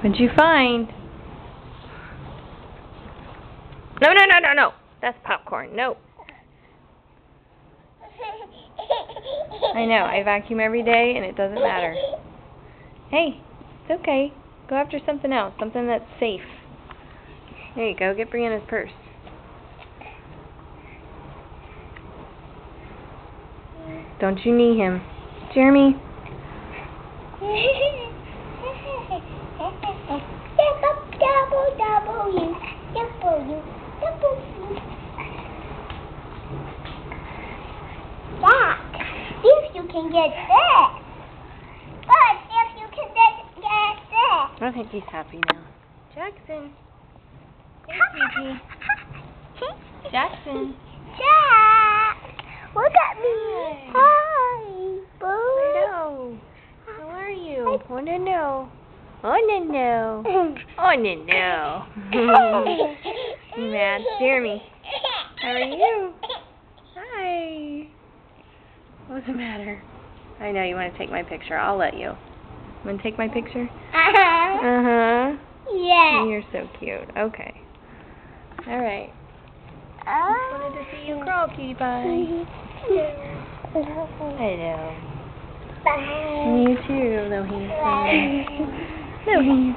What'd you find? No, no, no, no, no. That's popcorn. No. I know. I vacuum every day and it doesn't matter. Hey, it's okay. Go after something else. Something that's safe. There you go. Get Brianna's purse. Don't you knee him. Jeremy. Jack, see if you can get this. But see if you can get this. I think he's happy now. Jackson. Hey, Gigi. Jackson. Jack, look at me. Hi, boo. Hello. How are you? Oh, no, no. Oh, no, no. Oh, no, no. You mad? Jeremy. How are you? Hi. What's the matter? I know you want to take my picture. I'll let you. Want to take my picture? Uh-huh. Yeah. You're so cute. Okay. All right. Just wanted to see you crawl, cutie pie. Hello. Bye. You too, Lohie. Lohie.